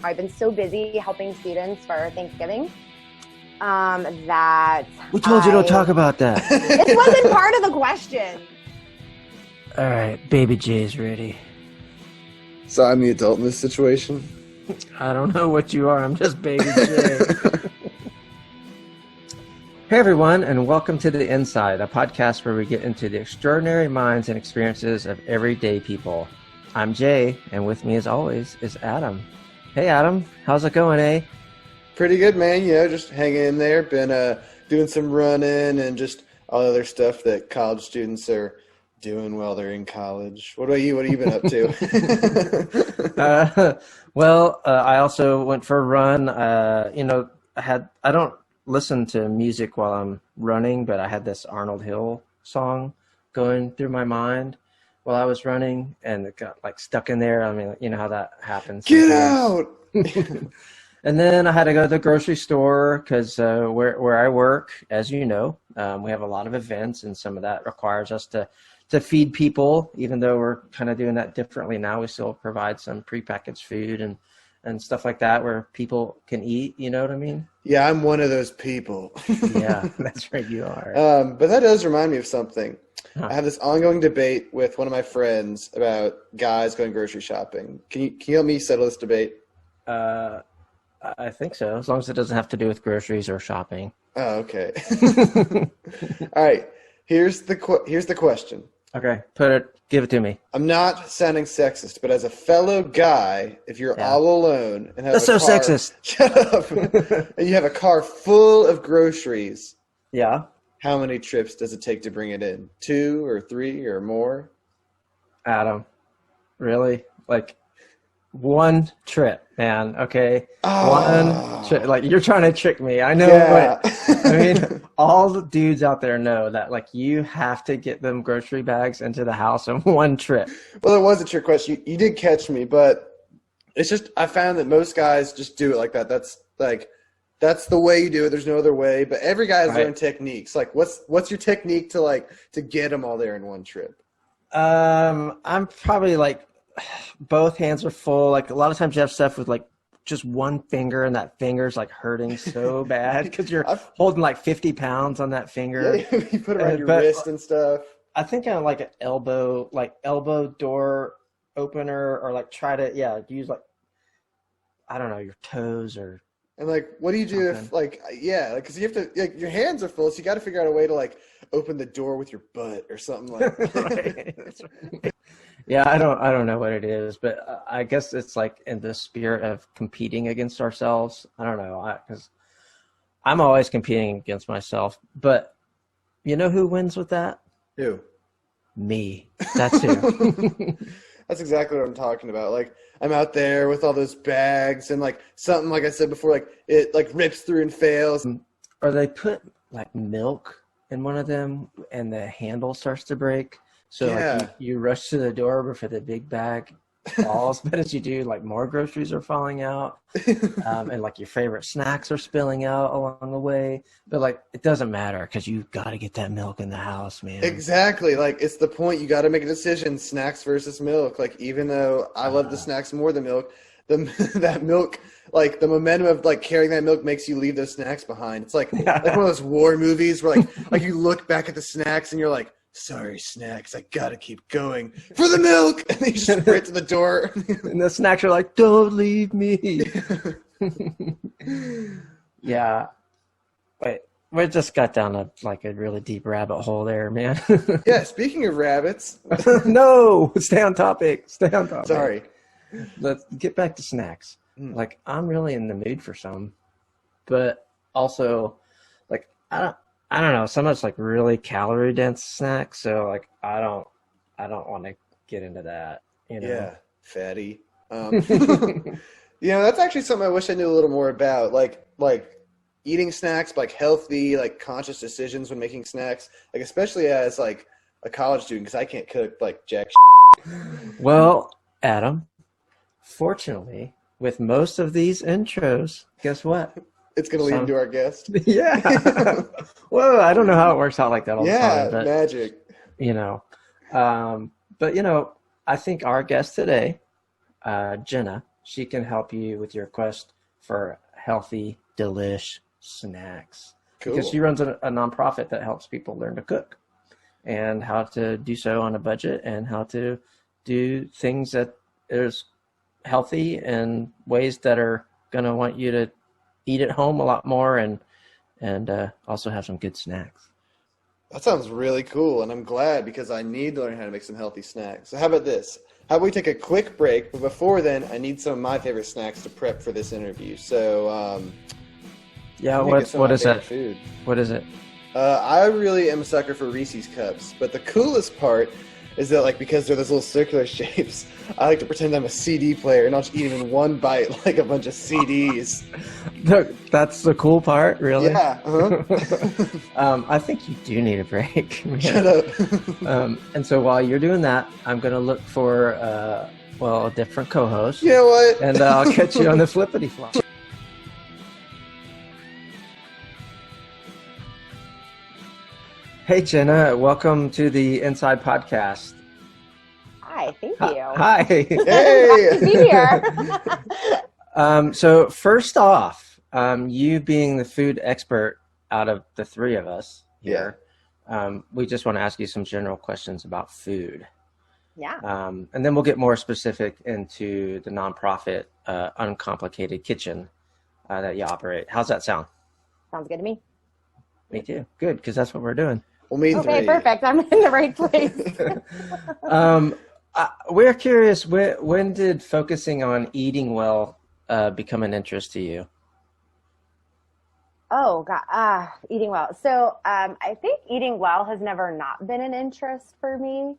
I've been so busy helping students for Thanksgiving that we told you don't talk about that. It wasn't part of the question. All right, baby Jay's ready. So I'm the adult in this situation? I don't know what you are. I'm just baby Jay. Hey everyone, and welcome to The Inside, a podcast where we get into the extraordinary minds and experiences of everyday people. I'm Jay, and with me as always is Adam. Hey Adam, how's it going, eh? Pretty good, man. You know, just hanging in there. Been doing some running and just all the other stuff that college students are doing while they're in college. What about you? What have you been up to? I also went for a run. I don't listen to music while I'm running, but I had this Arnold Hill song going through my mind while I was running, and it got like stuck in there. I mean, you know how that happens. Get out! And then I had to go to the grocery store because where I work, as you know, we have a lot of events, and some of that requires us to feed people. Even though we're kind of doing that differently now, we still provide some prepackaged food and stuff like that where people can eat. You know what I mean? Yeah, I'm one of those people. Yeah, that's right, you are. But that does remind me of something. Huh. I have this ongoing debate with one of my friends about guys going grocery shopping. Can you help me settle this debate? I think so, as long as it doesn't have to do with groceries or shopping. Oh, okay. All right. Here's the question. Okay, give it to me. I'm not sounding sexist, but as a fellow guy, if you're all alone and have That's so sexist. Shut up. And you have a car full of groceries. Yeah. How many trips does it take to bring it in? 2 or 3 or more? Adam, really? Like one trip, man. Okay. One trip. Like, you're trying to trick me. I know. Yeah. But I mean, all the dudes out there know that, like, you have to get them grocery bags into the house in one trip. Well, it was a trick question. You did catch me, but it's just, I found that most guys just do it like that. That's the way you do it. There's no other way. But every guy has their own techniques. Like, what's your technique to get them all there in one trip? I'm probably like, both hands are full. Like, a lot of times you have stuff with like just one finger, and that finger's like hurting so bad because you're holding like 50 pounds on that finger. Yeah, you put it around your wrist and stuff. I think I like an elbow door opener, or like try to use like, I don't know, your toes or. And like, what do you do if because you have to, like, your hands are full, so you got to figure out a way to like open the door with your butt or something like that. Right. That's right. Yeah, I don't know what it is, but I guess it's like in the spirit of competing against ourselves. I don't know, because I'm always competing against myself. But you know who wins with that? Who? Me. That's who. That's exactly what I'm talking about. Like, I'm out there with all those bags, and like something, like I said before, like it like rips through and fails. Or they put like milk in one of them, and the handle starts to break. So like you rush to the door before the big bag falls, but as you do, like more groceries are falling out, and like your favorite snacks are spilling out along the way. But like, it doesn't matter because you got to get that milk in the house, man. Exactly. Like, it's the point. You got to make a decision: snacks versus milk. Like, even though I love the snacks more than milk, that milk, like the momentum of like carrying that milk makes you leave those snacks behind. It's like one of those war movies where like you look back at the snacks and you're like, sorry, snacks, I gotta keep going for the milk. And then you just sprint to the door. And the snacks are like, don't leave me. Yeah. Wait, we just got down a really deep rabbit hole there, man. Yeah, speaking of rabbits. No, stay on topic. Sorry. Let's get back to snacks. Like, I'm really in the mood for some, but also, like, I don't know. Some of it's like really calorie dense snacks, so like I don't want to get into that. You know? Yeah, fatty. That's actually something I wish I knew a little more about. Like eating snacks, like healthy, like conscious decisions when making snacks. Like, especially as like a college student, because I can't cook like jack. Well, Adam, fortunately, with most of these intros, guess what? It's going to lead into our guest. Yeah. Well, I don't know how it works out like that all the time. Yeah, magic. But I think our guest today, Jenna, she can help you with your quest for healthy, delish snacks. Cool. Because she runs a nonprofit that helps people learn to cook and how to do so on a budget and how to do things that is healthy and ways that are going to want you to eat at home a lot more and also have some good snacks. That sounds really cool, and I'm glad because I need to learn how to make some healthy snacks. So how about this? How about we take a quick break, but before then, I need some of my favorite snacks to prep for this interview. So, yeah, what is that? Food. What is it? I really am a sucker for Reese's Cups, but the coolest part is that, like, because they're those little circular shapes, I like to pretend I'm a CD player and I'll just eat them in one bite like a bunch of CDs. That's the cool part, really? Yeah. Uh-huh. I think you do need a break. Shut up. And so while you're doing that, I'm going to look for, a different co-host. You know what? And I'll catch you on the flippity flop. Hey, Jenna, welcome to the Inside Podcast. Hi, thank you. Hi. Hey. Nice to be here. So first off, you being the food expert out of the three of us here, we just want to ask you some general questions about food. Yeah. And then we'll get more specific into the nonprofit Uncomplicated Kitchen that you operate. How's that sound? Sounds good to me. Me too. Good, because that's what we're doing. Well, me Okay, three. perfect. I'm in the right place. We're curious, when did focusing on eating well become an interest to you? Oh, God. Eating well. So I think eating well has never not been an interest for me.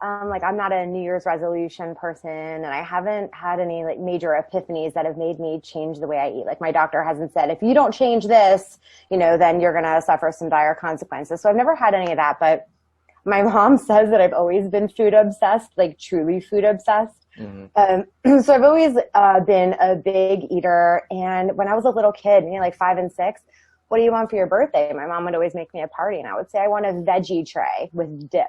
I'm not a New Year's resolution person, and I haven't had any like major epiphanies that have made me change the way I eat. Like my doctor hasn't said, if you don't change this, then you're going to suffer some dire consequences. So I've never had any of that, but my mom says that I've always been food obsessed, like truly food obsessed. Mm-hmm. So I've always been a big eater. And when I was a little kid, like 5 and 6, what do you want for your birthday? My mom would always make me a party, and I would say, I want a veggie tray with dip.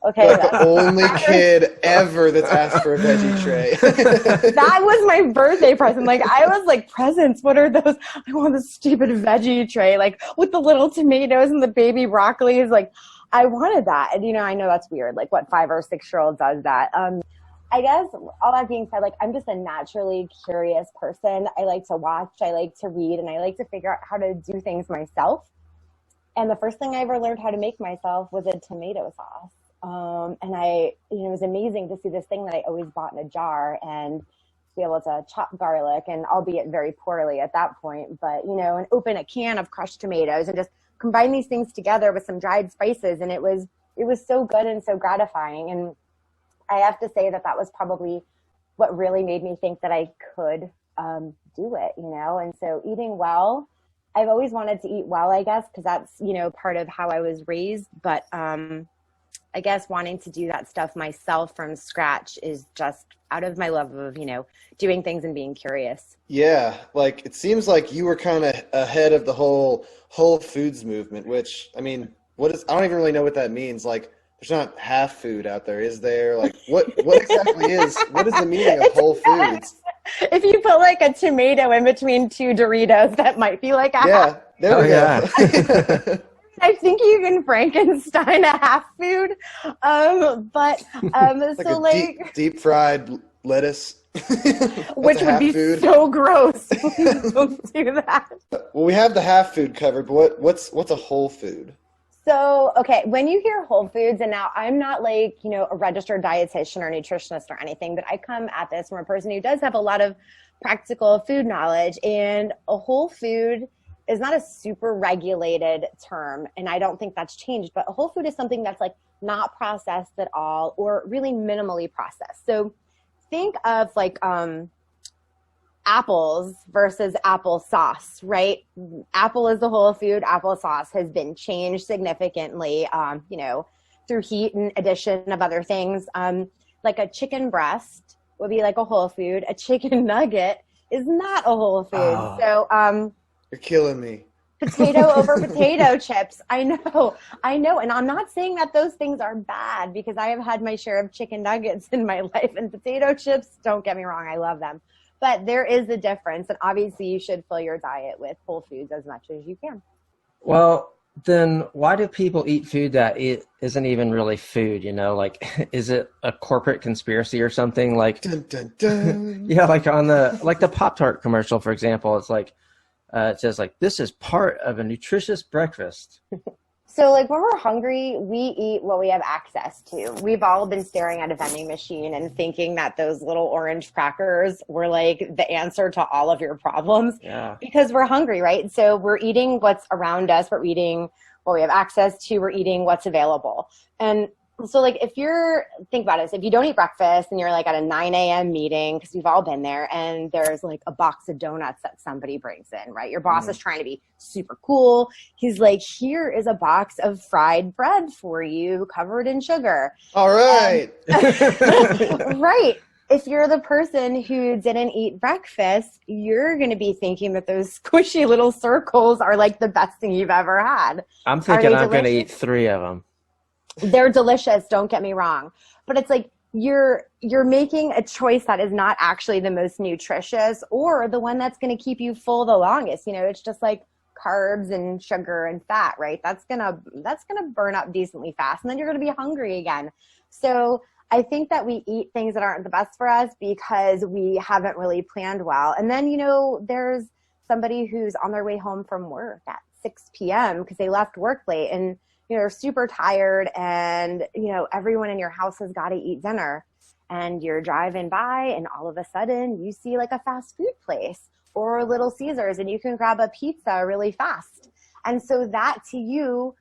Okay, Like the only kid ever that's asked for a veggie tray. That was my birthday present. Like I was like, presents, what are those? I want this stupid veggie tray, like with the little tomatoes and the baby broccolis. Like I wanted that. And I know that's weird. Like what 5 or 6-year-old does that? I guess all that being said, like I'm just a naturally curious person. I like to watch, I like to read, and I like to figure out how to do things myself. And the first thing I ever learned how to make myself was a tomato sauce. And it was amazing to see this thing that I always bought in a jar and be able to chop garlic, and albeit very poorly at that point, but, and open a can of crushed tomatoes and just combine these things together with some dried spices. And it was so good and so gratifying. And I have to say that was probably what really made me think that I could do it, And so eating well, I've always wanted to eat well, I guess, because that's, part of how I was raised. But I guess wanting to do that stuff myself from scratch is just out of my love of, doing things and being curious. Yeah, like it seems like you were kind of ahead of the whole Whole Foods movement, which, I mean, I don't even really know what that means. Like, there's not half food out there, is there? Like, what exactly what is the meaning of Whole Foods? If you put like a tomato in between 2 Doritos, that might be like a half. There we go. I think you can Frankenstein a half food, like deep fried lettuce, which would be food. So gross. Don't do that. Well, we have the half food covered, but what's a whole food? So, okay, when you hear whole foods, and now I'm not like, a registered dietitian or nutritionist or anything, but I come at this from a person who does have a lot of practical food knowledge, and a whole food is not a super regulated term, and I don't think that's changed, but a whole food is something that's like not processed at all or really minimally processed. So think of like apples versus applesauce, right? Apple is the whole food. Applesauce has been changed significantly, through heat and addition of other things. Like a chicken breast would be like a whole food. A chicken nugget is not a whole food. Oh. So, You're killing me. Potato over potato chips. I know. And I'm not saying that those things are bad, because I have had my share of chicken nuggets in my life, and potato chips, don't get me wrong, I love them. But there is a difference. And obviously you should fill your diet with whole foods as much as you can. Well, then why do people eat food that it isn't even really food, like is it a corporate conspiracy or something? Like Dun, dun, dun. yeah, like on the Pop-Tart commercial, for example, it's like it says like this is part of a nutritious breakfast. So like when we're hungry, we eat what we have access to. We've all been staring at a vending machine and thinking that those little orange crackers were like the answer to all of your problems. Yeah. Because we're hungry, right? So we're eating what's around us. We're eating what we have access to. We're eating what's available. And so like think about it. So if you don't eat breakfast and you're like at a 9 a.m. meeting, because we've all been there, and there's like a box of donuts that somebody brings in, right? Your boss is trying to be super cool. He's like, here is a box of fried bread for you covered in sugar. All right. Right. If you're the person who didn't eat breakfast, you're going to be thinking that those squishy little circles are like the best thing you've ever had. I'm thinking I'm going to eat 3 of them. They're delicious, don't get me wrong. But it's like you're making a choice that is not actually the most nutritious or the one that's going to keep you full the longest. It's just like carbs and sugar and fat, right? That's going to burn up decently fast, and then you're going to be hungry again. So I think that we eat things that aren't the best for us because we haven't really planned well. And then, there's somebody who's on their way home from work at 6 p.m. because they left work late, and they're super tired, and, everyone in your house has got to eat dinner, and you're driving by and all of a sudden you see like a fast food place or Little Caesars and you can grab a pizza really fast. And so that to you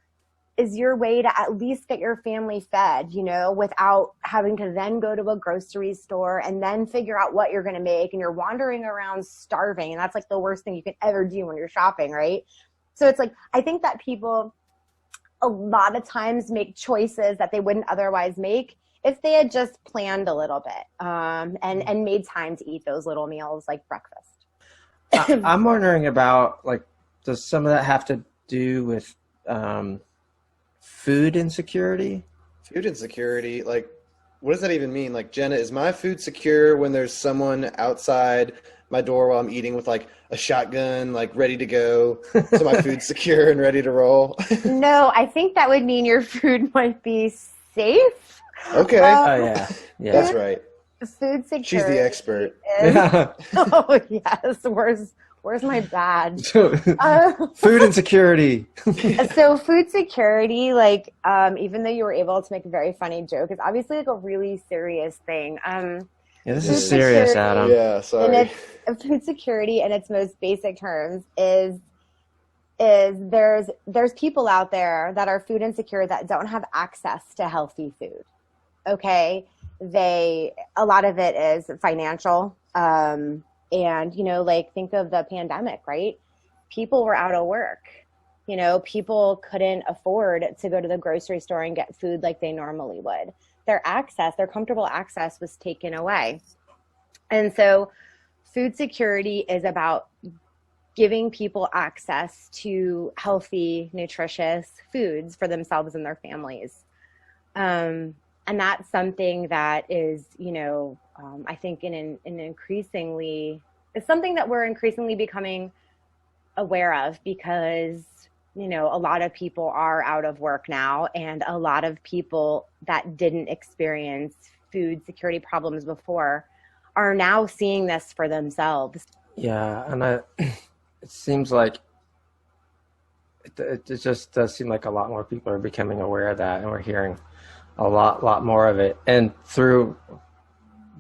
is your way to at least get your family fed, without having to then go to a grocery store and then figure out what you're going to make, and you're wandering around starving. And that's like the worst thing you can ever do when you're shopping, right? So it's like, I think that people a lot of times make choices that they wouldn't otherwise make if they had just planned a little bit and made time to eat those little meals like breakfast. I'm wondering about, like, does some of that have to do with food insecurity? Food insecurity, like, what does that even mean? Like, Jenna, is my food secure when there's someone outside my door while I'm eating with like a shotgun, like ready to go? So my food's secure and ready to roll? No, I think that would mean your food might be safe. Okay. Yeah. That's right. Food security. She's the expert. Oh yes. Where's my badge? Food insecurity. So food security, like, even though you were able to make a very funny joke, is obviously like a really serious thing. Yeah, this is serious, Adam. Yeah, sorry. And food security in its most basic terms is there's people out there that are food insecure that don't have access to healthy food. Okay? A lot of it is financial. And, like, think of the pandemic, right? People were out of work. People couldn't afford to go to the grocery store and get food like they normally would. Their comfortable access was taken away. And so food security is about giving people access to healthy, nutritious foods for themselves and their families. And that's something that is, I think it's something that we're increasingly becoming aware of because, a lot of people are out of work now, and a lot of people that didn't experience food security problems before are now seeing this for themselves. Yeah, and it seems like it just does seem like a lot more people are becoming aware of that, and we're hearing a lot more of it, and through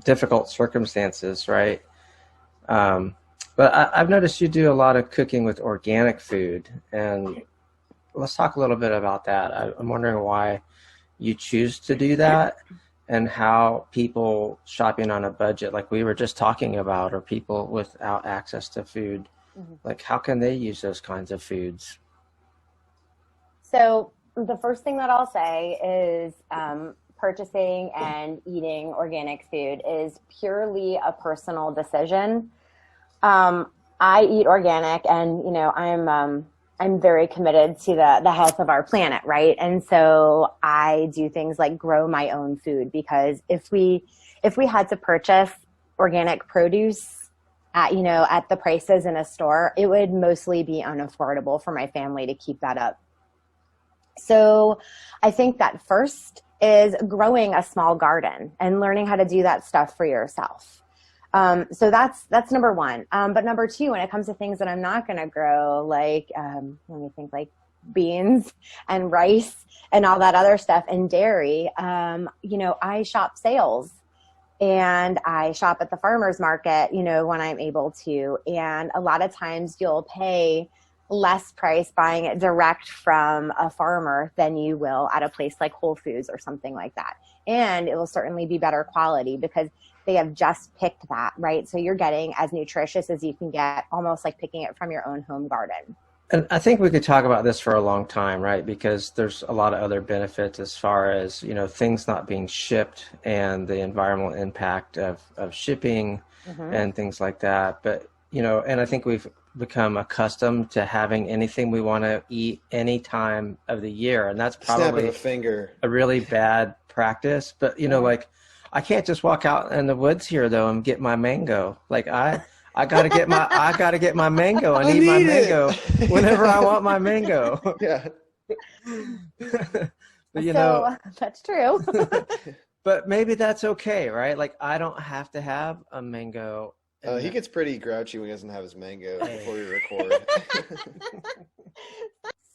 difficult circumstances, right? But I've noticed you do a lot of cooking with organic food, and let's talk a little bit about that. I'm wondering why you choose to do that, and how people shopping on a budget, like we were just talking about, or people without access to food, like how can they use those kinds of foods? So the first thing that I'll say is purchasing and eating organic food is purely a personal decision. I eat organic, and I'm very committed to the health of our planet, right? And so I do things like grow my own food, because if we had to purchase organic produce, at the prices in a store, it would mostly be unaffordable for my family to keep that up. So I think that first is growing a small garden and learning how to do that stuff for yourself. So that's number one. But number two, when it comes to things that I'm not going to grow, like, let me think, like beans and rice and all that other stuff and dairy, I shop sales and I shop at the farmer's market, when I'm able to. And a lot of times you'll pay less price buying it direct from a farmer than you will at a place like Whole Foods or something like that. And it will certainly be better quality because they have just picked that, right? So you're getting as nutritious as you can get, almost like picking it from your own home garden. And I think we could talk about this for a long time, right? Because there's a lot of other benefits as far as, things not being shipped and the environmental impact of shipping and things like that. But, and I think we've become accustomed to having anything we want to eat any time of the year. And that's probably a really bad practice. But, like, I can't just walk out in the woods here though and get my mango. Like I gotta get my mango and eat my mango whenever I want my mango. Yeah. But, that's true. But maybe that's okay, right? Like I don't have to have a mango. He gets pretty grouchy when he doesn't have his mango before we record.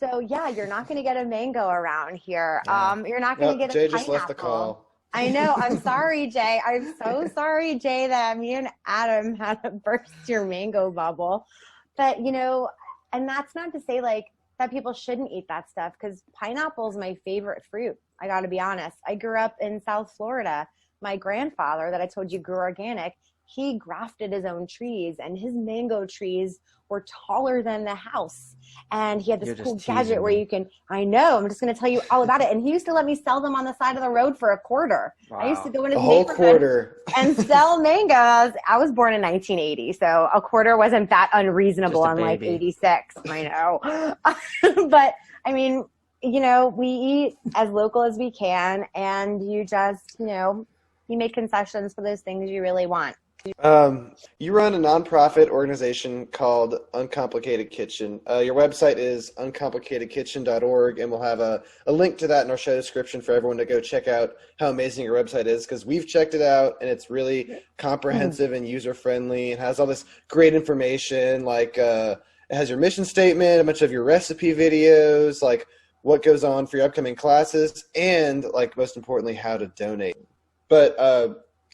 So yeah, you're not going to get a mango around here. Yeah. You're not going to get a Jay pineapple. Just left the call. I know. I'm sorry, Jay. I'm so sorry, Jay, that me and Adam had to burst your mango bubble. But, and that's not to say like that people shouldn't eat that stuff, because pineapple is my favorite fruit. I got to be honest. I grew up in South Florida. My grandfather that I told you grew organic, he grafted his own trees, and his mango trees were taller than the house. And he had this cool gadget where you can, I know, I'm just going to tell you all about it. And he used to let me sell them on the side of the road for a quarter. Wow. I used to go in his neighborhood and sell mangoes. I was born in 1980, so a quarter wasn't that unreasonable in like 86. I know. But I mean, we eat as local as we can, and you just, you make concessions for those things you really want. You run a nonprofit organization called Uncomplicated Kitchen. Your website is uncomplicatedkitchen.org, and we'll have a link to that in our show description for everyone to go check out how amazing your website is, because we've checked it out, and it's really comprehensive and user-friendly. It has all this great information, like it has your mission statement, a bunch of your recipe videos, like what goes on for your upcoming classes, and, like, most importantly, how to donate. But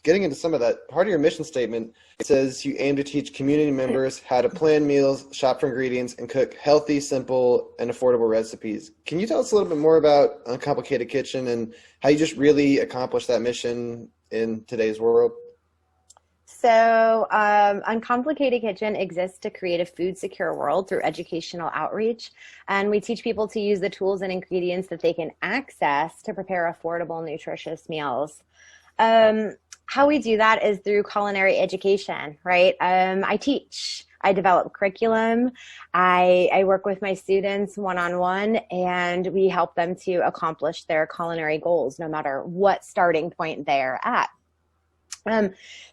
getting into some of that, part of your mission statement, it says you aim to teach community members how to plan meals, shop for ingredients, and cook healthy, simple, and affordable recipes. Can you tell us a little bit more about Uncomplicated Kitchen and how you just really accomplish that mission in today's world? So Uncomplicated Kitchen exists to create a food secure world through educational outreach. And we teach people to use the tools and ingredients that they can access to prepare affordable, nutritious meals. How we do that is through culinary education, right? I teach, I develop curriculum, I work with my students one-on-one, and we help them to accomplish their culinary goals, no matter what starting point they're at.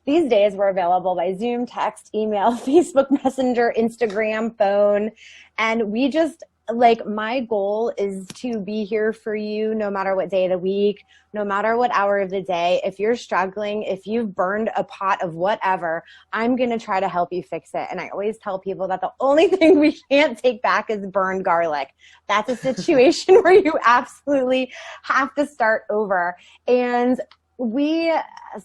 These days we're available by Zoom, text, email, Facebook Messenger, Instagram, phone, and we just, like, my goal is to be here for you no matter what day of the week, no matter what hour of the day. If you're struggling, if you've burned a pot of whatever, I'm going to try to help you fix it. And I always tell people that the only thing we can't take back is burned garlic. That's a situation where you absolutely have to start over. And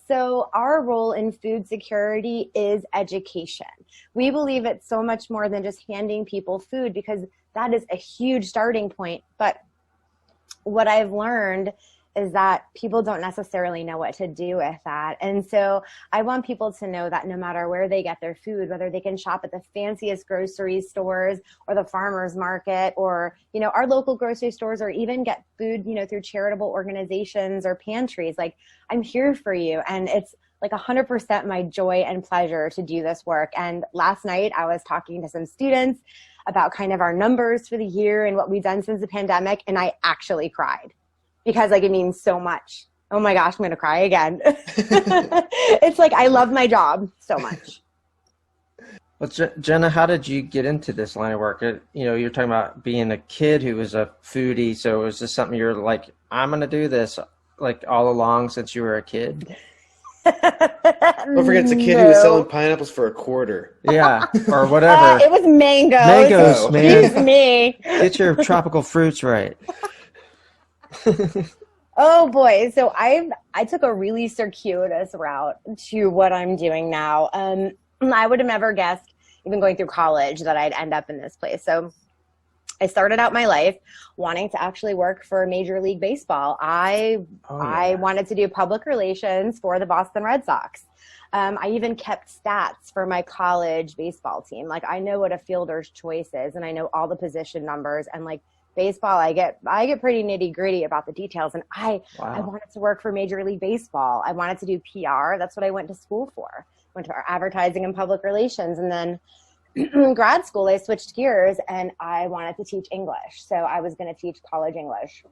so our role in food security is education. We believe it's so much more than just handing people food, because that is a huge starting point. But what I've learned is that people don't necessarily know what to do with that. And so I want people to know that no matter where they get their food, whether they can shop at the fanciest grocery stores or the farmer's market, or, our local grocery stores, or even get food, through charitable organizations or pantries, like, I'm here for you. And it's like 100% my joy and pleasure to do this work. And last night I was talking to some students about kind of our numbers for the year and what we've done since the pandemic. And I actually cried, because like, it means so much. Oh my gosh, I'm going to cry again. It's like, I love my job so much. Well, Jenna, how did you get into this line of work? You're talking about being a kid who was a foodie. So was this something you're like, I'm going to do this like all along since you were a kid? Don't forget, it's a kid who was selling pineapples for a quarter. Yeah, or whatever. It was mangoes. Mangoes, Oh. man. Excuse me. Get your tropical fruits right. Oh boy. So I took a really circuitous route to what I'm doing now. I would have never guessed, even going through college, that I'd end up in this place. So I started out my life wanting to actually work for Major League Baseball. I wanted to do public relations for the Boston Red Sox. I even kept stats for my college baseball team. Like, I know what a fielder's choice is, and I know all the position numbers, and like baseball, I get pretty nitty gritty about the details. And I wanted to work for Major League Baseball. I wanted to do PR. That's what I went to school for. Went to advertising and public relations, and then grad school, I switched gears and I wanted to teach English. So I was going to teach college English.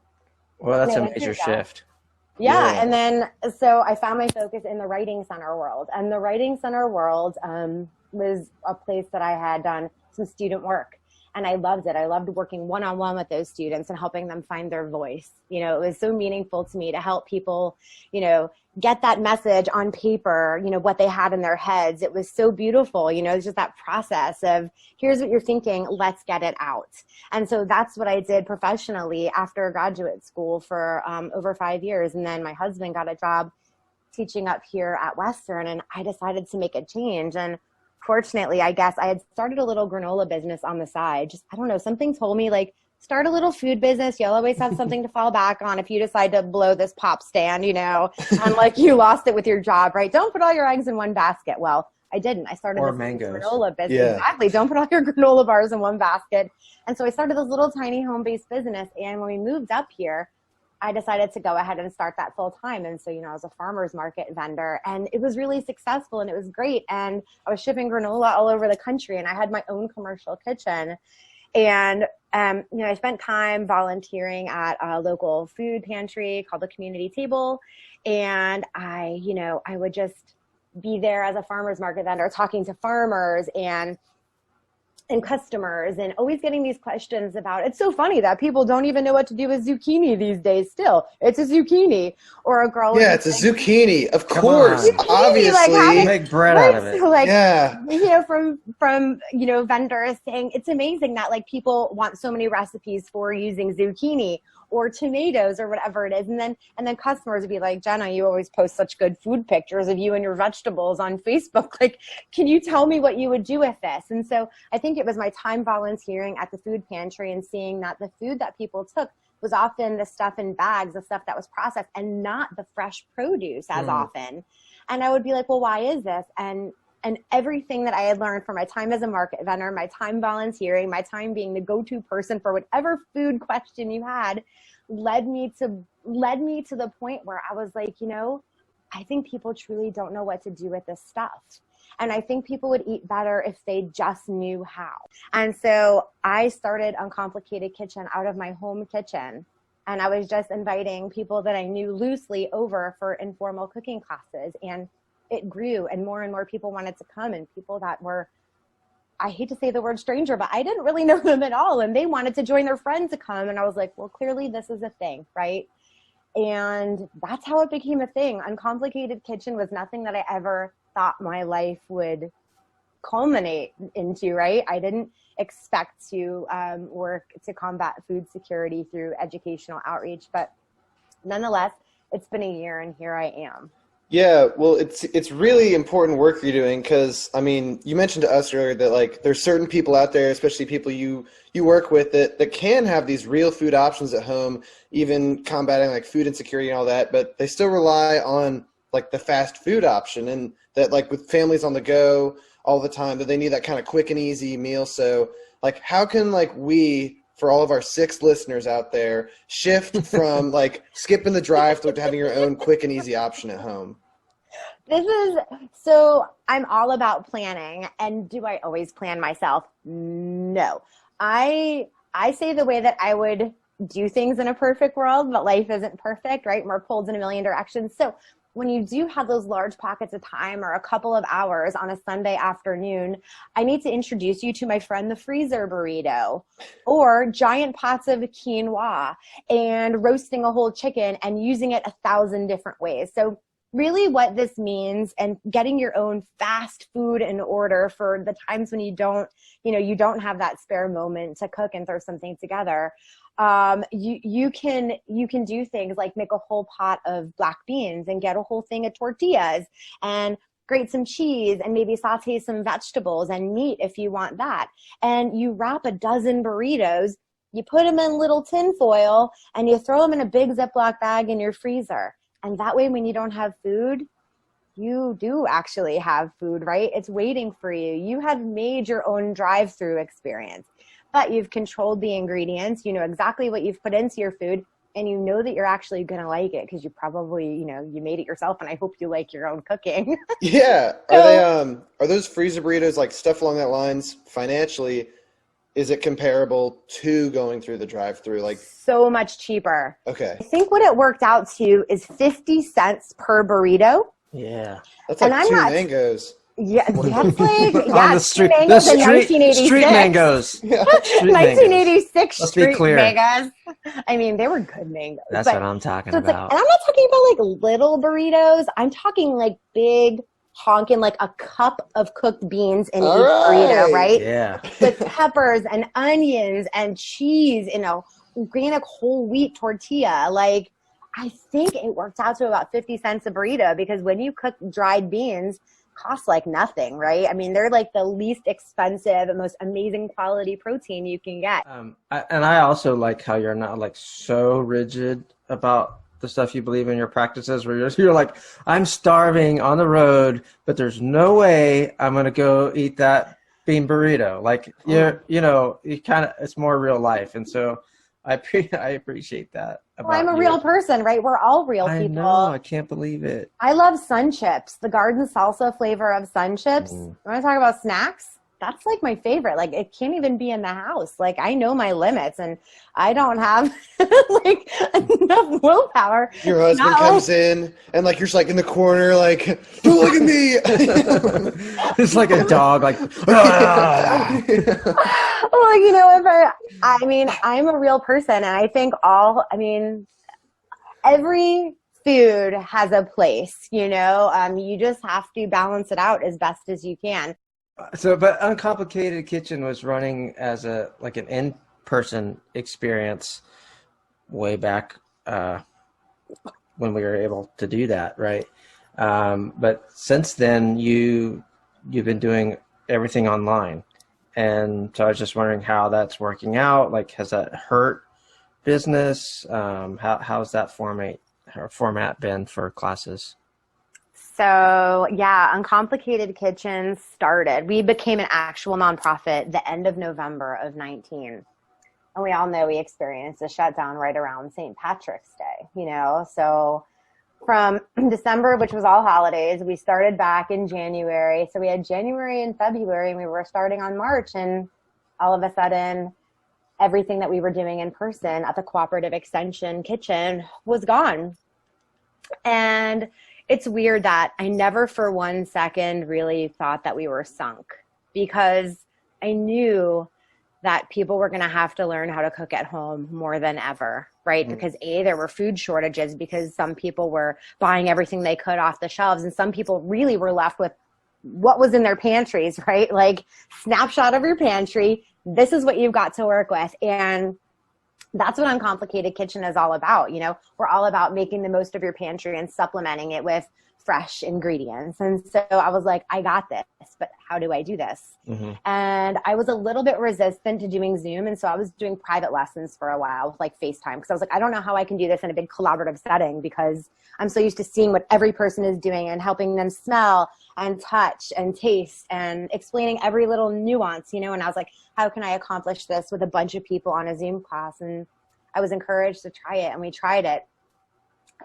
Well, that's a major shift. Yeah. And then, so I found my focus in the writing center world, and the writing center world was a place that I had done some student work, and I loved it. I loved working one-on-one with those students and helping them find their voice. It was so meaningful to me to help people, get that message on paper, what they had in their heads. It was so beautiful. It's just that process of, here's what you're thinking, let's get it out. And so that's what I did professionally after graduate school for over 5 years. And then my husband got a job teaching up here at Western, and I decided to make a change. And fortunately, I guess I had started a little granola business on the side. Just, I don't know, something told me, like, start a little food business. You'll always have something to fall back on if you decide to blow this pop stand, and like you lost it with your job, right? Don't put all your eggs in one basket. Well, I didn't. I started this granola business. Yeah. Exactly. Don't put all your granola bars in one basket. And so I started this little tiny home-based business. And when we moved up here, I decided to go ahead and start that full time. And so, I was a farmer's market vendor, and it was really successful and it was great. And I was shipping granola all over the country, and I had my own commercial kitchen. And, I spent time volunteering at a local food pantry called the Community Table. And I would just be there as a farmer's market vendor, talking to farmers and customers, and always getting these questions about, it's so funny that people don't even know what to do with zucchini these days. Still, it's a zucchini. Or a girl. Yeah, it's a zucchini. Of course. Zucchini, obviously. Make bread out of it. So from vendors saying it's amazing that like people want so many recipes for using zucchini or tomatoes or whatever it is. And then customers would be like, Jenna, you always post such good food pictures of you and your vegetables on Facebook. Like, can you tell me what you would do with this? And so I think it was my time volunteering at the food pantry and seeing that the food that people took was often the stuff in bags, the stuff that was processed, and not the fresh produce as often. And I would be like, well, why is this? And everything that I had learned from my time as a market vendor, my time volunteering, my time being the go-to person for whatever food question you had, led me to the point where I was like, I think people truly don't know what to do with this stuff. And I think people would eat better if they just knew how. And so I started Uncomplicated Kitchen out of my home kitchen. And I was just inviting people that I knew loosely over for informal cooking classes. And it grew, and more people wanted to come, and people that were, I hate to say the word stranger, but I didn't really know them at all. And they wanted to join their friends to come. And I was like, well, clearly this is a thing, right? And that's how it became a thing. Uncomplicated Kitchen was nothing that I ever thought my life would culminate into, right? I didn't expect to work to combat food security through educational outreach, but nonetheless, it's been a year and here I am. Yeah, well, it's really important work you're doing, because I mean, you mentioned to us earlier that like there's certain people out there, especially people you work with, that can have these real food options at home, even combating like food insecurity and all that, but they still rely on like the fast food option, and that like with families on the go all the time, that they need that kind of quick and easy meal. So like, how can like we, for all of our 6 listeners out there, shift from like skipping the drive-thru to having your own quick and easy option at home? So I'm all about planning. And do I always plan myself? No. I say the way that I would do things in a perfect world, but life isn't perfect, right? We're pulled in a million directions. So when you do have those large pockets of time or a couple of hours on a Sunday afternoon, I need to introduce you to my friend, the freezer burrito, or giant pots of quinoa and roasting a whole chicken and using it 1,000 different ways. So really what this means, and getting your own fast food in order for the times when you don't have that spare moment to cook and throw something together. You can do things like make a whole pot of black beans and get a whole thing of tortillas and grate some cheese and maybe saute some vegetables and meat if you want that. And you wrap a dozen burritos, you put them in little tin foil, and you throw them in a big Ziploc bag in your freezer. And that way, when you don't have food, you do actually have food, right? It's waiting for you. You have made your own drive-through experience, but you've controlled the ingredients. You know exactly what you've put into your food, and you know that you're actually going to like it because you probably, you made it yourself, and I hope you like your own cooking. Yeah. Are those freezer burritos, like stuff along that lines, financially, is it comparable to going through the drive-through? Like, so much cheaper. Okay. I think what it worked out to is 50 cents per burrito. Yeah. That's like two mangoes. Yeah, that's like On the street, mangoes in 1986. Street mangoes. Yeah. 1986 Let's be street clear. mangoes. I mean, they were good mangoes. That's what I'm talking about. And I'm not talking about like little burritos. I'm talking like big, honking, like a cup of cooked beans in each burrito, right? Yeah. With peppers and onions and cheese in a organic whole wheat tortilla. Like, I think it worked out to about 50 cents a burrito, because when you cook dried beans, cost like nothing, right? I mean, they're like the least expensive, most amazing quality protein you can get. I also like how you're not like so rigid about the stuff you believe in your practices, where you're like, I'm starving on the road, but there's no way I'm going to go eat that bean burrito. Like you kind of, it's more real life. And so I appreciate that. Well, I'm a real person, right? We're all real people. I know, I can't believe it. I love Sun Chips, the garden salsa flavor of Sun Chips. You want to talk about snacks? That's like my favorite. Like, it can't even be in the house. Like, I know my limits, and I don't have like enough willpower. Your husband comes in, and like you're just like in the corner, like, don't look at me. It's like a dog, like. Well, I'm a real person, and I think every food has a place. You just have to balance it out as best as you can. So, but Uncomplicated Kitchen was running as an in-person experience way back when we were able to do that, right? But since then, you've been doing everything online, and so I was just wondering how that's working out. Like, has that hurt business? How's that format been for classes? So yeah, Uncomplicated Kitchen started. We became an actual nonprofit the end of November of 19. And we all know we experienced a shutdown right around St. Patrick's Day, So from December, which was all holidays, we started back in January. So we had January and February, and we were starting on March. And all of a sudden, everything that we were doing in person at the Cooperative Extension Kitchen was gone. And it's weird that I never for 1 second really thought that we were sunk, because I knew that people were going to have to learn how to cook at home more than ever, right? Because there were food shortages, because some people were buying everything they could off the shelves, and some people really were left with what was in their pantries, right? Like, snapshot of your pantry. This is what you've got to work with. And that's what Uncomplicated Kitchen is all about. We're all about making the most of your pantry and supplementing it with fresh ingredients. And so I was like, I got this, but how do I do this? Mm-hmm. And I was a little bit resistant to doing Zoom. And so I was doing private lessons for a while with like FaceTime, because I was like, I don't know how I can do this in a big collaborative setting, because I'm so used to seeing what every person is doing and helping them smell and touch and taste and explaining every little nuance, and I was like, how can I accomplish this with a bunch of people on a Zoom class? And I was encouraged to try it, and we tried it.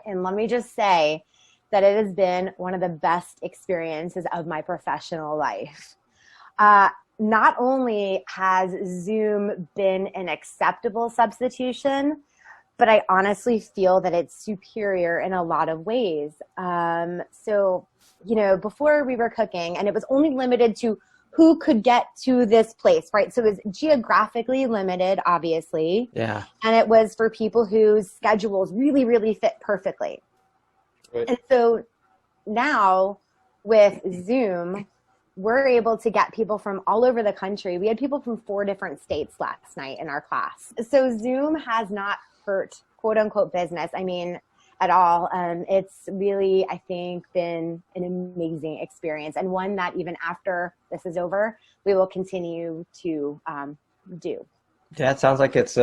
And let me just say that it has been one of the best experiences of my professional life. Not only has Zoom been an acceptable substitution, but I honestly feel that it's superior in a lot of ways. So, you know, before we were cooking, and it was only limited to who could get to this place, right? So it was geographically limited, obviously. Yeah. And it was for people whose schedules really, really fit perfectly. Right. And so now with Zoom, we're able to get people from all over the country. We had people from 4 different states last night in our class. So Zoom has not hurt, quote unquote, business. I mean, at all. It's really, I think, been an amazing experience, and one that even after this is over, we will continue to do. Yeah, it sounds like it's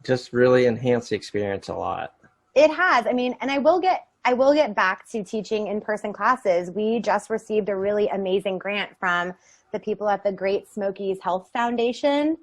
just really enhanced the experience a lot. It has. I mean, and I will get back to teaching in-person classes. We just received a really amazing grant from the people at the Great Smokies Health Foundation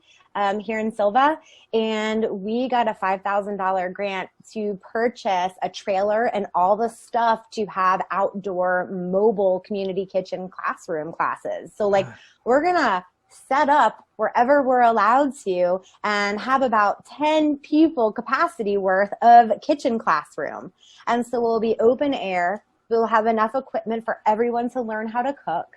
here in Silva, and we got a $5,000 grant to purchase a trailer and all the stuff to have outdoor mobile community kitchen classroom classes. So like we're gonna set up wherever we're allowed to and have about 10 people capacity worth of kitchen classroom. And so we'll be open air. We'll have enough equipment for everyone to learn how to cook.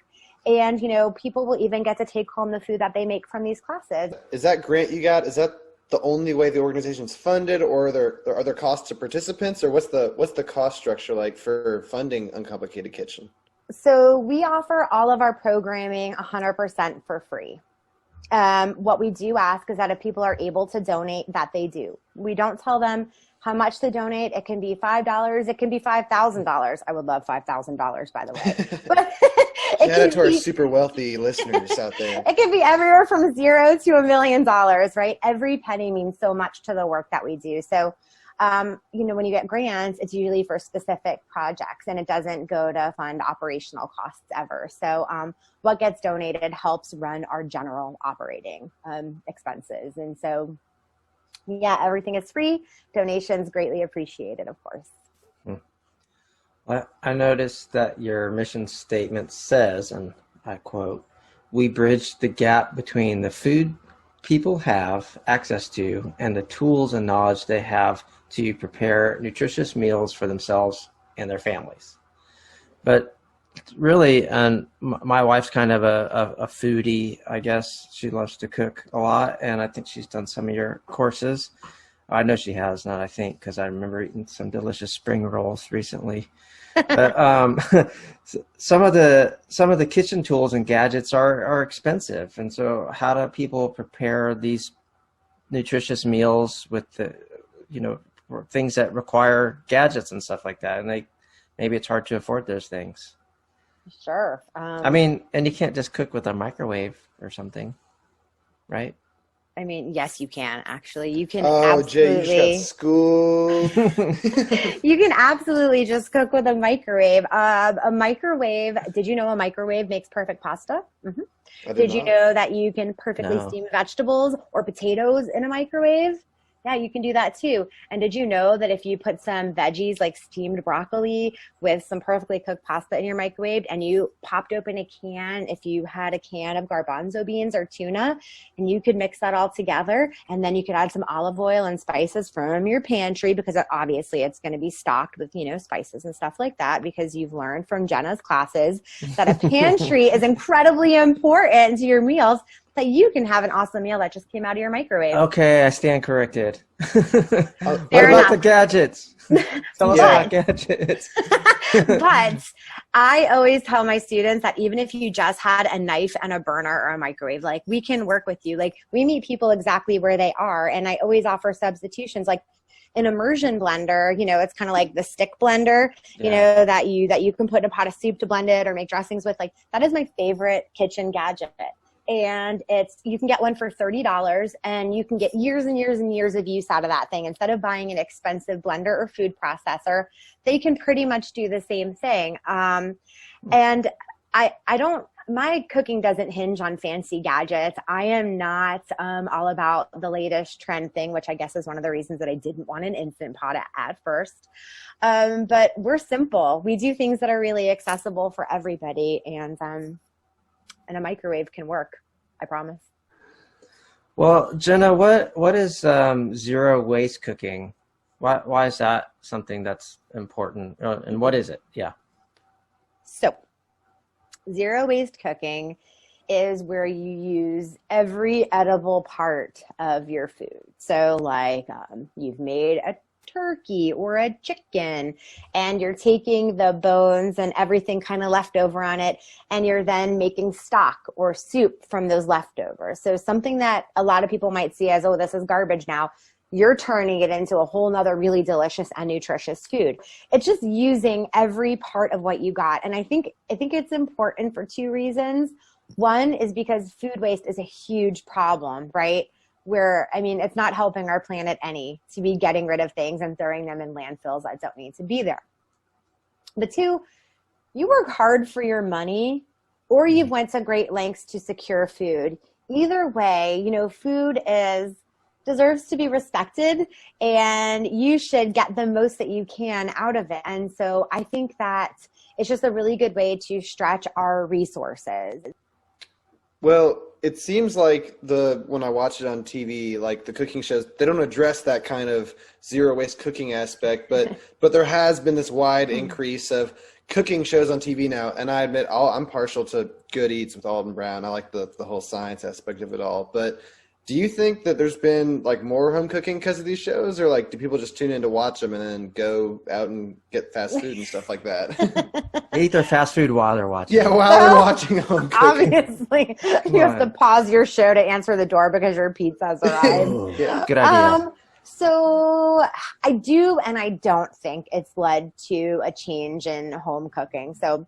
And, you know, people will even get to take home the food that they make from these classes. Is that grant you got, is that the only way the organization's funded, or are there costs to participants, or what's the cost structure like for funding Uncomplicated Kitchen? So we offer all of our programming 100% for free. What we do ask is that if people are able to donate, that they do. We don't tell them how much to donate. It can be $5. It can be $5,000. I would love $5,000, by the way. But shout out to our super wealthy listeners out there. It can be everywhere from $0 to $1 million, right? Every penny means so much to the work that we do. So, you know, when you get grants, it's usually for specific projects, and it doesn't go to fund operational costs ever. So what gets donated helps run our general operating expenses. And so, yeah, everything is free. Donations greatly appreciated, of course. I noticed that your mission statement says, and I quote, "We bridge the gap between the food people have access to and the tools and knowledge they have to prepare nutritious meals for themselves and their families." But really, and my wife's kind of a foodie, I guess. She loves to cook a lot, and I think she's done some of your courses. I know she has, not I think, because I remember eating some delicious spring rolls recently. But some of the kitchen tools and gadgets are expensive, and so how do people prepare these nutritious meals with the, you know, things that require gadgets and stuff like that? And maybe it's hard to afford those things. Sure. I mean, and you can't just cook with a microwave or something, right? I mean, yes, you can, actually. You can Jay, you just got school. You can absolutely just cook with a microwave. A microwave, did you know a microwave makes perfect pasta? Mm-hmm. Did you know that you can perfectly steam vegetables or potatoes in a microwave? Yeah, you can do that too. And did you know that if you put some veggies like steamed broccoli with some perfectly cooked pasta in your microwave, and you popped open a can, if you had a can of garbanzo beans or tuna, and you could mix that all together, and then you could add some olive oil and spices from your pantry, because obviously it's going to be stocked with, you know, spices and stuff like that, because you've learned from Jenna's classes that a pantry is incredibly important to your meals, that you can have an awesome meal that just came out of your microwave. Okay, I stand corrected. What about enough. the gadgets? Tell us about gadgets. But I always tell my students that even if you just had a knife and a burner or a microwave, like, we can work with you. Like, we meet people exactly where they are. And I always offer substitutions, like an immersion blender. You know, it's kind of like the stick blender, you know, that you can put in a pot of soup to blend it or make dressings with. Like, that is my favorite kitchen gadget. And you can get one for $30, and you can get years and years and years of use out of that thing. Instead of buying an expensive blender or food processor, they can pretty much do the same thing. And my cooking doesn't hinge on fancy gadgets. I am not all about the latest trend thing, which I guess is one of the reasons that I didn't want an Instant Pot at first. But we're simple. We do things that are really accessible for everybody, and a microwave can work, I promise. Well, Jenna, what is zero waste cooking? Why is that something that's important? And what is it? Yeah. So, zero waste cooking is where you use every edible part of your food. So, like you've made a turkey or a chicken, and you're taking the bones and everything kind of left over on it, and you're then making stock or soup from those leftovers. So, something that a lot of people might see as, oh, this is garbage now. You're turning it into a whole nother really delicious and nutritious food. It's just using every part of what you got. And I think it's important for two reasons. One is because food waste is a huge problem, right? Where, I mean, it's not helping our planet any to be getting rid of things and throwing them in landfills that don't need to be there. But two, you work hard for your money, or you've went to great lengths to secure food. Either way, food deserves to be respected, and you should get the most that you can out of it. And so I think that it's just a really good way to stretch our resources. Well, it seems like when I watch it on TV, like the cooking shows, they don't address that kind of zero waste cooking aspect, but there has been this wide increase of cooking shows on TV now, and I admit I'm partial to Good Eats with Alden Brown. I like the whole science aspect of it all, but do you think that there's been like more home cooking because of these shows, or like do people just tune in to watch them and then go out and get fast food and stuff like that? They eat their fast food while they're watching. Yeah, while they're watching home cooking. Obviously, you have to pause your show to answer the door because your pizza's arrived. Yeah. Good idea. So I do and I don't think it's led to a change in home cooking. So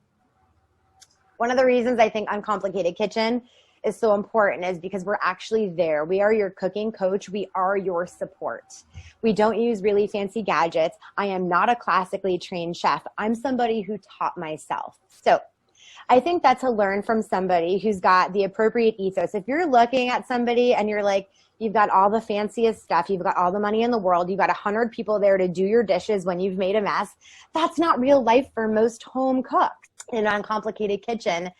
one of the reasons I think Uncomplicated Kitchen is so important is because we're actually there. We are your cooking coach. We are your support. We don't use really fancy gadgets. I am not a classically trained chef. I'm somebody who taught myself. So I think that to learn from somebody who's got the appropriate ethos. If you're looking at somebody and you're like, you've got all the fanciest stuff, you've got all the money in the world, you've got 100 people there to do your dishes when you've made a mess, that's not real life for most home cooks. In Uncomplicated Kitchen,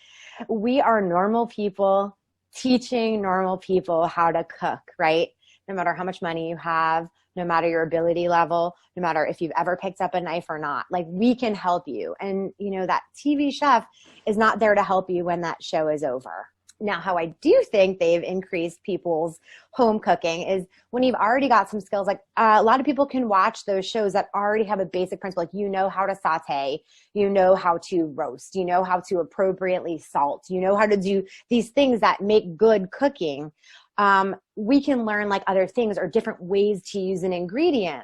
we are normal people teaching normal people how to cook, right? No matter how much money you have, no matter your ability level, no matter if you've ever picked up a knife or not, like we can help you. And that TV chef is not there to help you when that show is over. Now, how I do think they've increased people's home cooking is when you've already got some skills. Like a lot of people can watch those shows that already have a basic principle. Like how to saute, how to roast, how to appropriately salt, how to do these things that make good cooking. We can learn like other things or different ways to use an ingredient.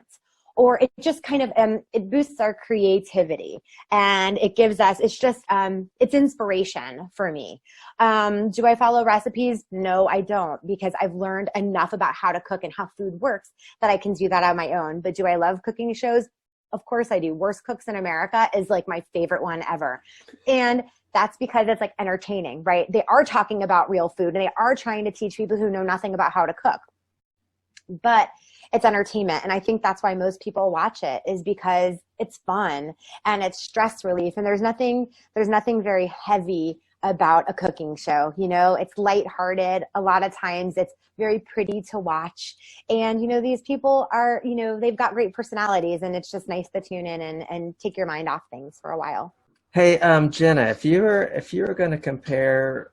Or it just kind of, it boosts our creativity, and it gives us, it's inspiration for me. Do I follow recipes? No, I don't, because I've learned enough about how to cook and how food works that I can do that on my own. But do I love cooking shows? Of course I do. Worst Cooks in America is like my favorite one ever. And that's because it's like entertaining, right? They are talking about real food, and they are trying to teach people who know nothing about how to cook. But it's entertainment. And I think that's why most people watch it, is because it's fun and it's stress relief. And there's nothing very heavy about a cooking show. It's lighthearted. A lot of times it's very pretty to watch. And, these people are, they've got great personalities, and it's just nice to tune in and take your mind off things for a while. Hey, Jenna, if you were going to compare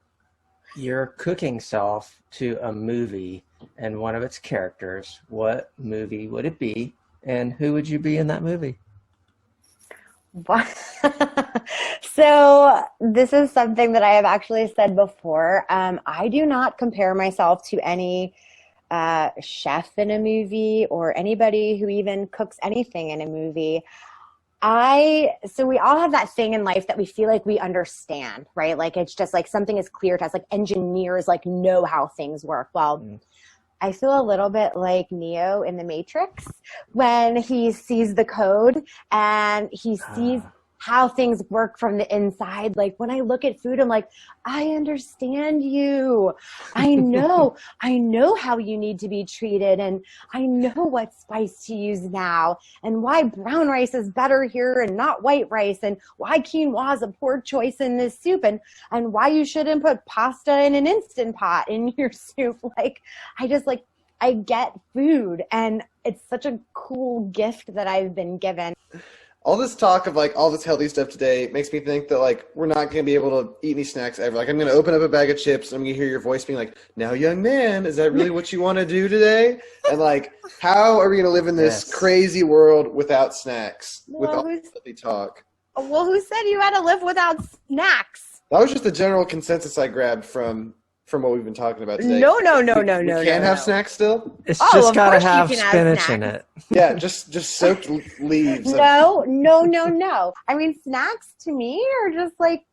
your cooking self to a movie and one of its characters, what movie would it be, and who would you be in that movie? So this is something that I have actually said before. I do not compare myself to any chef in a movie or anybody who even cooks anything in a movie. So we all have that thing in life that we feel like we understand, right? Like it's just like something is clear to us, like engineers like know how things work. Well, I feel a little bit like Neo in the Matrix when he sees the code and he sees how things work from the inside. Like when I look at food, I'm like, I understand you. I know how you need to be treated. And I know what spice to use now and why brown rice is better here and not white rice and why quinoa is a poor choice in this soup and why you shouldn't put pasta in an Instant Pot in your soup. Like, I get food, and it's such a cool gift that I've been given. All this talk of like all this healthy stuff today makes me think that like we're not going to be able to eat any snacks ever. Like I'm going to open up a bag of chips and I'm going to hear your voice being like, "Now, young man, is that really what you want to do today?" And like, how are we going to live in this crazy world without snacks? With all this healthy talk. Well, who said you had to live without snacks? That was just the general consensus I grabbed from what we've been talking about today. No. We can't have snacks still? It's just got to have spinach in it. Yeah, just soaked leaves. No. I mean, snacks to me are just like,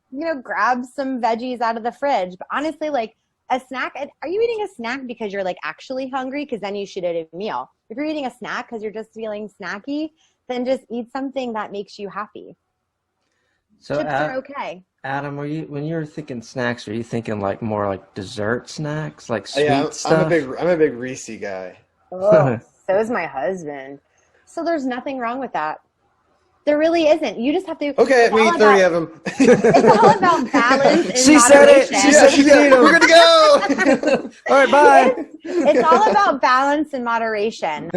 grab some veggies out of the fridge. But honestly, like a snack, are you eating a snack because you're like actually hungry? Because then you should eat a meal. If you're eating a snack because you're just feeling snacky, then just eat something that makes you happy. So chips are okay. Adam, when you were thinking snacks, are you thinking like more like dessert snacks, like sweet stuff? I'm a big Reese guy. Oh, so is my husband. So there's nothing wrong with that. There really isn't. You just have to. Okay, we eat 30 of them. It's all about balance and she moderation. said it. She said she did. We're good to go. All right, bye. It's all about balance and moderation.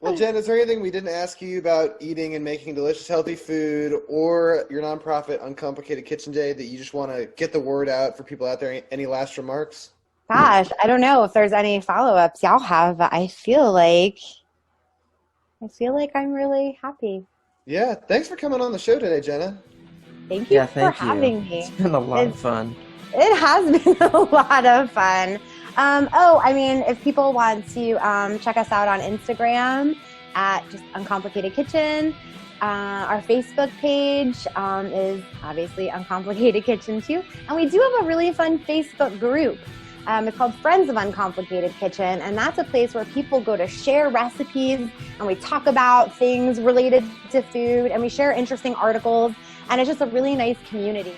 Well, Jen, is there anything we didn't ask you about eating and making delicious, healthy food, or your nonprofit, Uncomplicated Kitchen Day, that you just want to get the word out for people out there? Any last remarks? Gosh, I don't know if there's any follow-ups y'all have, but I feel like I'm really happy. Yeah, thanks for coming on the show today, Jenna. Thank you for having me. It's been a lot of fun. It has been a lot of fun. If people want to check us out on Instagram at just Uncomplicated Kitchen, our Facebook page is obviously Uncomplicated Kitchen too. And we do have a really fun Facebook group. It's called Friends of Uncomplicated Kitchen, and that's a place where people go to share recipes, and we talk about things related to food, and we share interesting articles, and it's just a really nice community.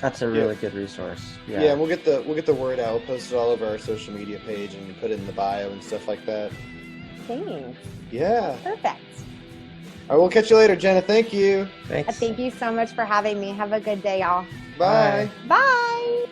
That's a really good resource. Yeah, we'll get the word out. We'll post it all over our social media page and put it in the bio and stuff like that. Thanks. Yeah. Perfect. All right, we'll catch you later, Jenna. Thank you. Thanks. Thank you so much for having me. Have a good day, y'all. Bye. Bye.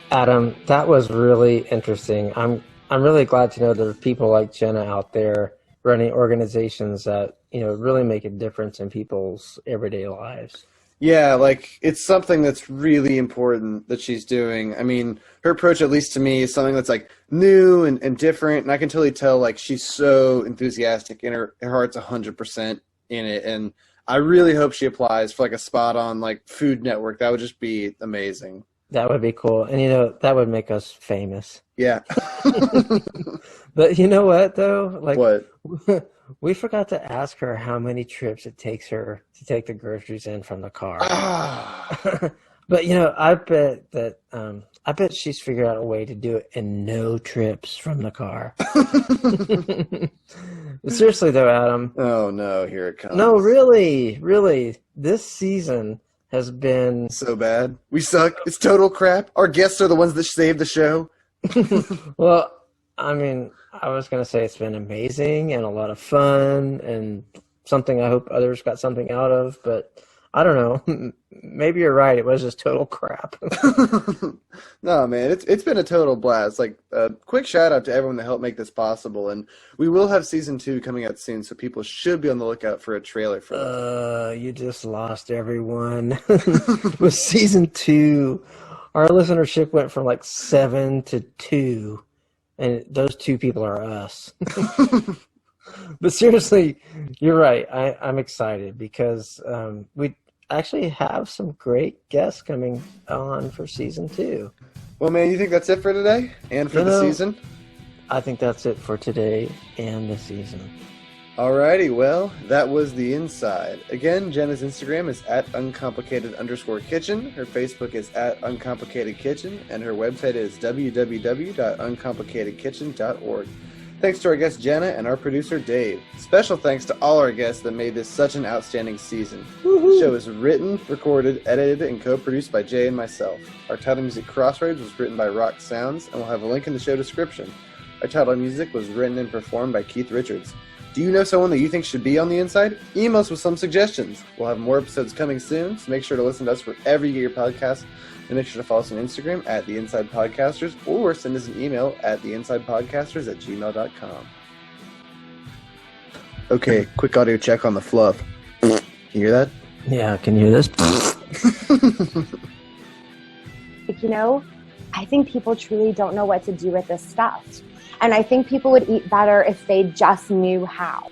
Adam, that was really interesting. I'm really glad to know there are people like Jenna out there running organizations that, really make a difference in people's everyday lives. Yeah, like it's something that's really important that she's doing. I mean, her approach, at least to me, is something that's like new and different. And I can totally tell like she's so enthusiastic and her heart's 100% in it. And I really hope she applies for like a spot on like Food Network. That would just be amazing. That would be cool. And, that would make us famous. Yeah. But you know what, though? Like, what? We forgot to ask her how many trips it takes her to take the groceries in from the car. But, I bet she's figured out a way to do it in no trips from the car. But seriously, though, Adam. Oh, no, here it comes. No, really. This season has been so bad. We suck. It's total crap. Our guests are the ones that saved the show. Well, I mean, I was going to say it's been amazing and a lot of fun and something I hope others got something out of, but I don't know. Maybe you're right. It was just total crap. No, man, it's been a total blast. Like, quick shout out to everyone that helped make this possible. And we will have season 2 coming out soon, so people should be on the lookout for a trailer for that. You just lost everyone. With season 2, our listenership went from like 7 to 2, and those 2 people are us. But seriously, you're right. I'm excited because we actually have some great guests coming on for season 2. Well, man, you think that's it for today and for the season? I think that's it for today and the season. Alrighty, well, that was The Inside. Again, Jenna's Instagram is at uncomplicated_kitchen. Her Facebook is at uncomplicated kitchen, and her website is www.uncomplicatedkitchen.org. Thanks to our guest Jenna and our producer Dave. Special thanks to all our guests that made this such an outstanding season. The show is written, recorded, edited, and co-produced by Jay and myself. Our title music Crossroads was written by Rock Sounds, and we'll have a link in the show description. Our title music was written and performed by Keith Richards. Do you know someone that you think should be on the inside? Email us with some suggestions. We'll have more episodes coming soon, so make sure to listen to us wherever you get your podcasts. And make sure to follow us on Instagram at The Inside Podcasters, or send us an email at theinsidepodcasters@gmail.com. Okay, quick audio check on the fluff. You hear that? Yeah, can you hear this? Like, you know, I think people truly don't know what to do with this stuff. And I think people would eat better if they just knew how.